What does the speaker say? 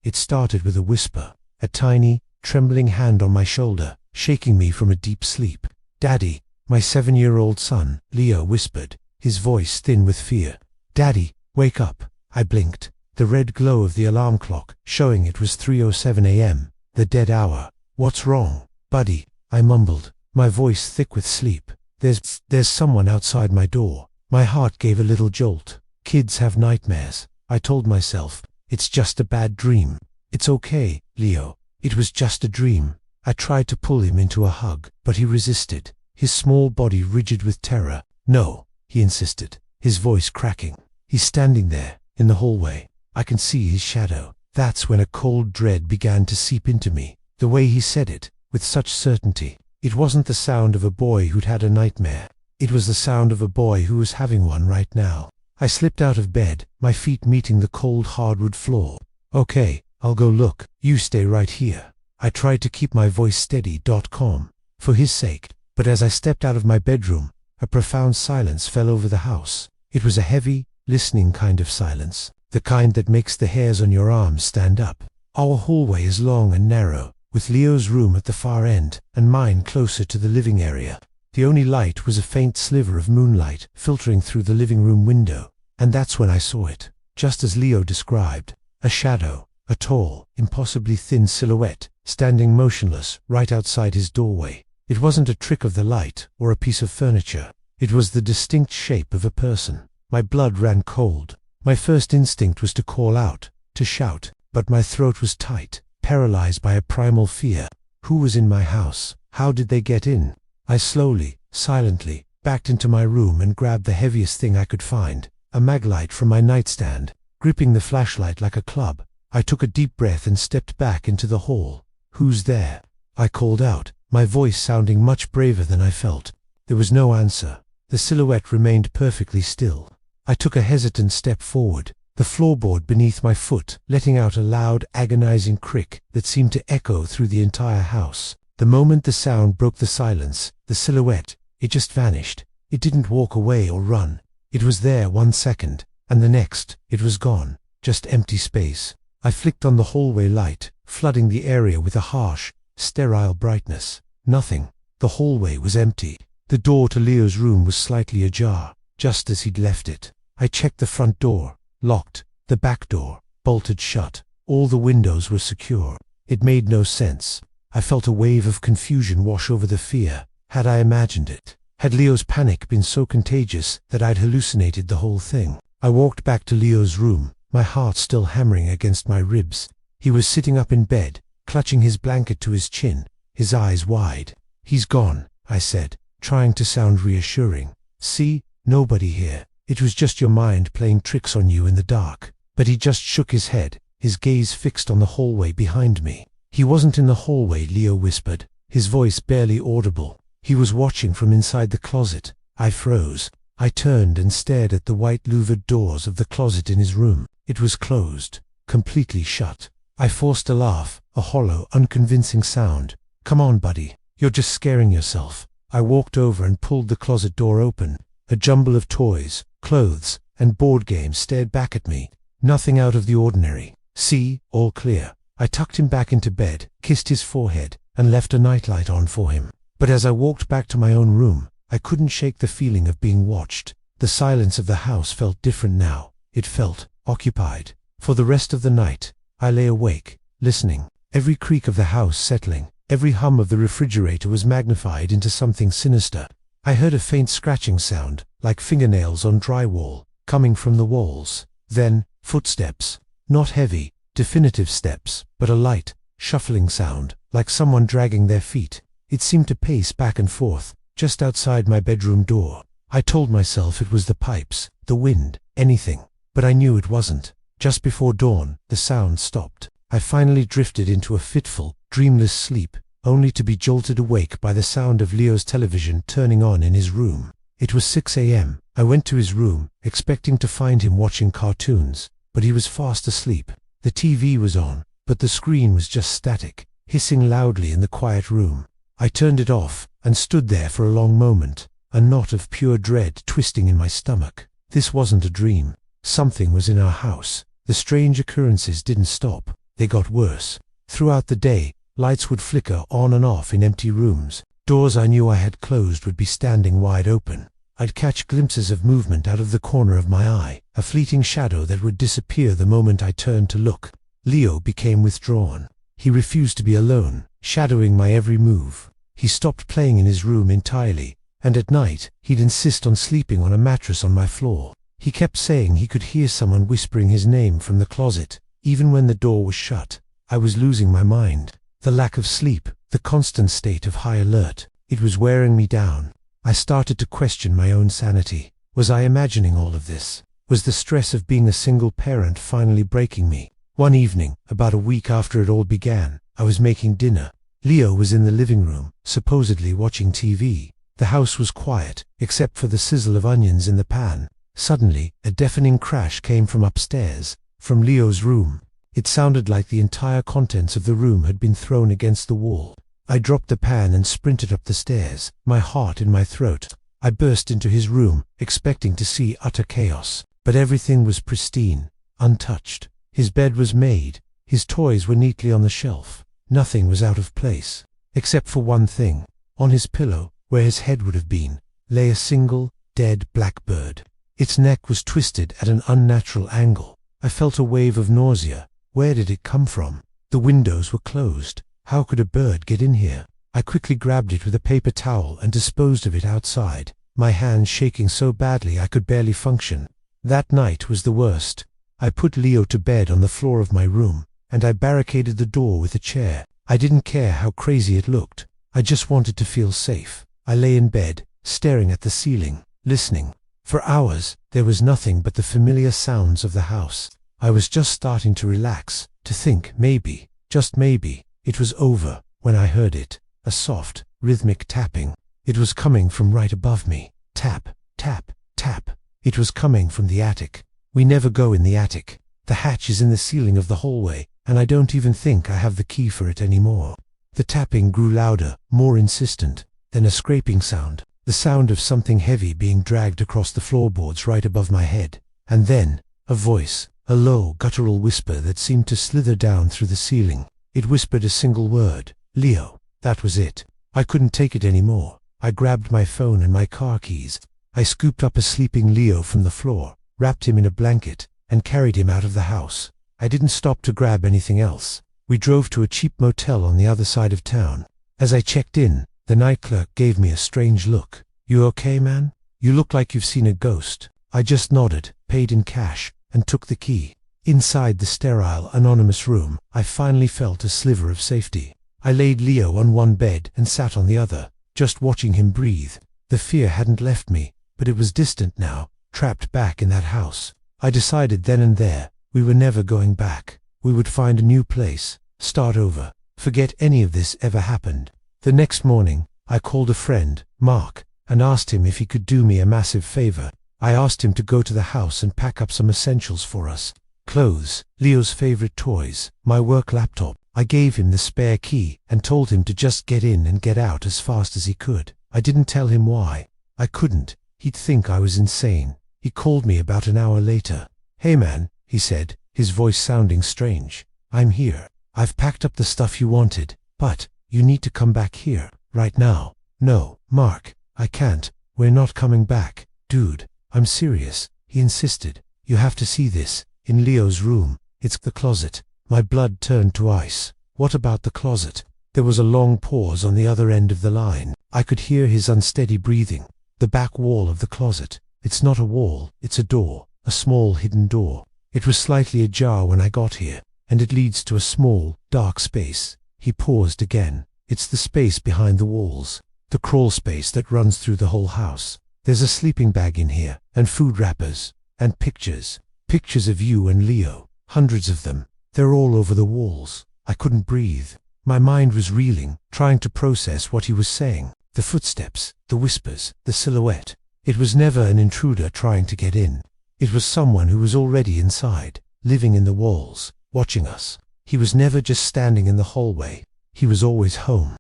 It started with a whisper, a tiny, trembling hand on my shoulder, shaking me from a deep sleep. "Daddy," my 7-year-old son, Leo, whispered, his voice thin with fear. "Daddy, wake up." I blinked, the red glow of the alarm clock showing it was 3:07 a.m., the dead hour. "What's wrong, buddy?" I mumbled, my voice thick with sleep. There's someone outside my door." My heart gave a little jolt. Kids have nightmares, I told myself. It's just a bad dream. "It's okay, Leo. It was just a dream." I tried to pull him into a hug, but he resisted, his small body rigid with terror. "No," he insisted, his voice cracking. "He's standing there, in the hallway. I can see his shadow." That's when a cold dread began to seep into me. The way he said it, with such certainty. It wasn't the sound of a boy who'd had a nightmare. It was the sound of a boy who was having one right now. I slipped out of bed, my feet meeting the cold hardwood floor. "Okay, I'll go look. You stay right here." I tried to keep my voice steady, calm, for his sake, but as I stepped out of my bedroom, a profound silence fell over the house. It was a heavy, listening kind of silence, the kind that makes the hairs on your arms stand up. Our hallway is long and narrow, with Leo's room at the far end, and mine closer to the living area. The only light was a faint sliver of moonlight filtering through the living room window, and that's when I saw it, just as Leo described. A shadow, a tall, impossibly thin silhouette, standing motionless right outside his doorway. It wasn't a trick of the light or a piece of furniture. It was the distinct shape of a person. My blood ran cold. My first instinct was to call out, to shout, but my throat was tight, paralyzed by a primal fear. Who was in my house? How did they get in? I slowly, silently, backed into my room and grabbed the heaviest thing I could find, a maglite from my nightstand. Gripping the flashlight like a club, I took a deep breath and stepped back into the hall. "Who's there?" I called out, my voice sounding much braver than I felt. There was no answer. The silhouette remained perfectly still. I took a hesitant step forward, the floorboard beneath my foot letting out a loud, agonizing crick that seemed to echo through the entire house. The moment the sound broke the silence, the silhouette, it just vanished. It didn't walk away or run. It was there 1 second, and the next, it was gone, just empty space. I flicked on the hallway light, flooding the area with a harsh, sterile brightness. Nothing. The hallway was empty. The door to Leo's room was slightly ajar, just as he'd left it. I checked the front door, locked, the back door, bolted shut. All the windows were secure. It made no sense. I felt a wave of confusion wash over the fear. Had I imagined it? Had Leo's panic been so contagious that I'd hallucinated the whole thing? I walked back to Leo's room, my heart still hammering against my ribs. He was sitting up in bed, clutching his blanket to his chin, his eyes wide. "He's gone," I said, trying to sound reassuring. "See, nobody here. It was just your mind playing tricks on you in the dark." But he just shook his head, his gaze fixed on the hallway behind me. "He wasn't in the hallway," Leo whispered, his voice barely audible. "He was watching from inside the closet." I froze. I turned and stared at the white louvered doors of the closet in his room. It was closed, completely shut. I forced a laugh, a hollow, unconvincing sound. "Come on, buddy. You're just scaring yourself." I walked over and pulled the closet door open. A jumble of toys, clothes, and board games stared back at me. Nothing out of the ordinary. "See, all clear." I tucked him back into bed, kissed his forehead, and left a nightlight on for him. But as I walked back to my own room, I couldn't shake the feeling of being watched. The silence of the house felt different now. It felt occupied. For the rest of the night, I lay awake, listening. Every creak of the house settling, every hum of the refrigerator was magnified into something sinister. I heard a faint scratching sound, like fingernails on drywall, coming from the walls. Then, footsteps. Not heavy, definitive steps, but a light, shuffling sound, like someone dragging their feet. It seemed to pace back and forth, just outside my bedroom door. I told myself it was the pipes, the wind, anything. But I knew it wasn't. Just before dawn, the sound stopped. I finally drifted into a fitful, dreamless sleep, only to be jolted awake by the sound of Leo's television turning on in his room. It was 6 a.m. I went to his room, expecting to find him watching cartoons, but he was fast asleep. The TV was on, but the screen was just static, hissing loudly in the quiet room. I turned it off, and stood there for a long moment, a knot of pure dread twisting in my stomach. This wasn't a dream. Something was in our house. The strange occurrences didn't stop. they got worse. Throughout the day, lights would flicker on and off in empty rooms. Doors I knew I had closed would be standing wide open. I'd catch glimpses of movement out of the corner of my eye, a fleeting shadow that would disappear the moment I turned to look. Leo became withdrawn. He refused to be alone, shadowing my every move. He stopped playing in his room entirely, and at night, he'd insist on sleeping on a mattress on my floor. He kept saying he could hear someone whispering his name from the closet, even when the door was shut. I was losing my mind. The lack of sleep, the constant state of high alert, it was wearing me down. I started to question my own sanity. Was I imagining all of this? Was the stress of being a single parent finally breaking me? One evening, about a week after it all began, I was making dinner. Leo was in the living room, supposedly watching TV. The house was quiet, except for the sizzle of onions in the pan. Suddenly, a deafening crash came from upstairs, from Leo's room. It sounded like the entire contents of the room had been thrown against the wall. I dropped the pan and sprinted up the stairs, my heart in my throat. I burst into his room, expecting to see utter chaos, but everything was pristine, untouched. His bed was made, his toys were neatly on the shelf. Nothing was out of place, except for one thing. On his pillow, where his head would have been, lay a single, dead blackbird. Its neck was twisted at an unnatural angle. I felt a wave of nausea. Where did it come from? The windows were closed. How could a bird get in here? I quickly grabbed it with a paper towel and disposed of it outside, my hands shaking so badly I could barely function. That night was the worst. I put Leo to bed on the floor of my room, and I barricaded the door with a chair. I didn't care how crazy it looked. I just wanted to feel safe. I lay in bed, staring at the ceiling, listening. For hours, there was nothing but the familiar sounds of the house. I was just starting to relax, to think maybe, just maybe, it was over, when I heard it. A soft, rhythmic tapping. It was coming from right above me. Tap, tap, tap. It was coming from the attic. We never go in the attic. The hatch is in the ceiling of the hallway, and I don't even think I have the key for it anymore. The tapping grew louder, more insistent. Then a scraping sound. The sound of something heavy being dragged across the floorboards right above my head. And then, a voice, a low, guttural whisper that seemed to slither down through the ceiling. It whispered a single word. Leo. That was it. I couldn't take it anymore. I grabbed my phone and my car keys. I scooped up a sleeping Leo from the floor, wrapped him in a blanket, and carried him out of the house. I didn't stop to grab anything else. We drove to a cheap motel on the other side of town. As I checked in, the night clerk gave me a strange look. "You okay, man? You look like you've seen a ghost." I just nodded, paid in cash, and took the key. Inside the sterile, anonymous room, I finally felt a sliver of safety. I laid Leo on one bed and sat on the other, just watching him breathe. The fear hadn't left me, but it was distant now, trapped back in that house. I decided then and there, we were never going back. We would find a new place, start over, forget any of this ever happened. The next morning, I called a friend, Mark, and asked him if he could do me a massive favor. I asked him to go to the house and pack up some essentials for us. Clothes, Leo's favorite toys, my work laptop. I gave him the spare key and told him to just get in and get out as fast as he could. I didn't tell him why. I couldn't. He'd think I was insane. He called me about an hour later. "Hey man," he said, his voice sounding strange. "I'm here. I've packed up the stuff you wanted, but you need to come back here, right now." "No, Mark, I can't. We're not coming back." "Dude, I'm serious," he insisted. "You have to see this. In Leo's room. It's the closet." My blood turned to ice. What about the closet? There was a long pause on the other end of the line. I could hear his unsteady breathing. The back wall of the closet. It's not a wall, it's a door, a small hidden door. It was slightly ajar when I got here, and it leads to a small, dark space. He paused again. It's the space behind the walls, the crawl space that runs through the whole house. There's a sleeping bag in here, and food wrappers, and pictures. Pictures of you and Leo. Hundreds of them. They're all over the walls. I couldn't breathe. My mind was reeling, trying to process what he was saying. The footsteps, the whispers, the silhouette. It was never an intruder trying to get in. It was someone who was already inside, living in the walls, watching us. He was never just standing in the hallway. He was always home.